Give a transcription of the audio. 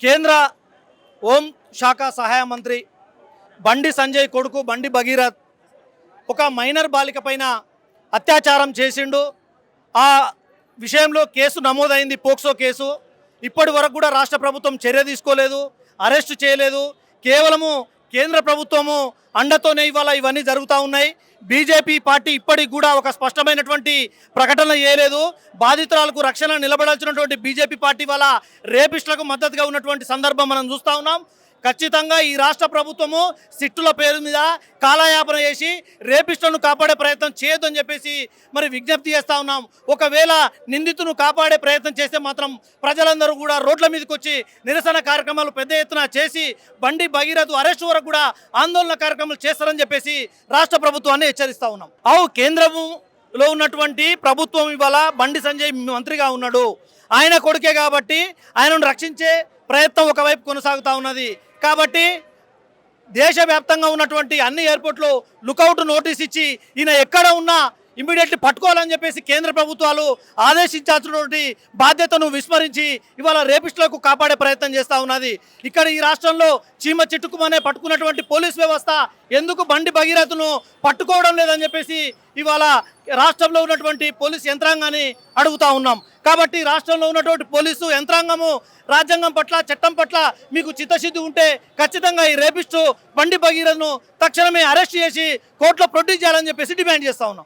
కేంద్ర హోం శాఖ సహాయ మంత్రి బండి సంజయ్ కొడుకు బండి భగీరథ్ ఒక మైనర్ బాలిక పైన అత్యాచారం చేసిండు. ఆ విషయంలో కేసు నమోదైంది, పోక్సో కేసు. ఇప్పటి వరకు కూడా రాష్ట్ర ప్రభుత్వం చర్య తీసుకోలేదు, అరెస్టు చేయలేదు. కేవలము కేంద్ర ప్రభుత్వము అండతోనే ఇవాళ ఇవన్నీ జరుగుతూ ఉన్నాయి. బీజేపీ పార్టీ ఇప్పటికి కూడా ఒక స్పష్టమైనటువంటి ప్రకటన చేయలేదు. బాధితురాలకు రక్షణ నిలబడాల్సినటువంటి బీజేపీ పార్టీ వల్ల రేపిస్టులకు మద్దతుగా ఉన్నటువంటి సందర్భం మనం చూస్తూ ఉన్నాం. ఖచ్చితంగా ఈ రాష్ట్ర ప్రభుత్వము సిట్టుల పేరు మీద కాలయాపన చేసి రేపిస్టులను కాపాడే ప్రయత్నం చేయొద్దని చెప్పేసి మరి విజ్ఞప్తి చేస్తూ ఉన్నాం. ఒకవేళ నిందితును కాపాడే ప్రయత్నం చేస్తే మాత్రం ప్రజలందరూ కూడా రోడ్ల మీదకి వచ్చి నిరసన కార్యక్రమాలు పెద్ద ఎత్తున చేసి బండి భగీరథ్ అరెస్టు వరకు కూడా ఆందోళన కార్యక్రమాలు చేస్తారని చెప్పేసి రాష్ట్ర ప్రభుత్వాన్ని హెచ్చరిస్తూ ఉన్నాం. కేంద్రంలో ఉన్నటువంటి ప్రభుత్వం ఇవాళ బండి సంజయ్ మంత్రిగా ఉన్నాడు, ఆయన కొడుకే కాబట్టి ఆయనను రక్షించే ప్రయత్నం ఒకవైపు కొనసాగుతూ ఉన్నది. కాబట్టి దేశవ్యాప్తంగా ఉన్నటువంటి అన్ని ఎయిర్పోర్ట్లు లుకౌట్ నోటీస్ ఇచ్చి ఈయన ఎక్కడ ఉన్నా ఇమ్మీడియట్లీ పట్టుకోవాలని చెప్పేసి కేంద్ర ప్రభుత్వాలు ఆదేశించాల్సినటువంటి బాధ్యతను విస్మరించి ఇవాళ రేపిస్టులకు కాపాడే ప్రయత్నం చేస్తూ ఉన్నది. ఇక్కడ ఈ రాష్ట్రంలో చీమ చిట్టుకుమనే పట్టుకున్నటువంటి పోలీస్ వ్యవస్థ ఎందుకు బండి భగీరథను పట్టుకోవడం లేదని చెప్పేసి ఇవాళ రాష్ట్రంలో ఉన్నటువంటి పోలీస్ యంత్రాంగాన్ని అడుగుతూ ఉన్నాం. కాబట్టి రాష్ట్రంలో ఉన్నటువంటి పోలీసు యంత్రాంగము రాజ్యాంగం పట్ల, చట్టం పట్ల మీకు చిత్తశుద్ధి ఉంటే ఖచ్చితంగా ఈ రేపిస్టు బండి భగీరథను తక్షణమే అరెస్ట్ చేసి కోర్టులో ప్రొడ్యూస్ చేయాలని చెప్పేసి డిమాండ్ చేస్తూ ఉన్నాం.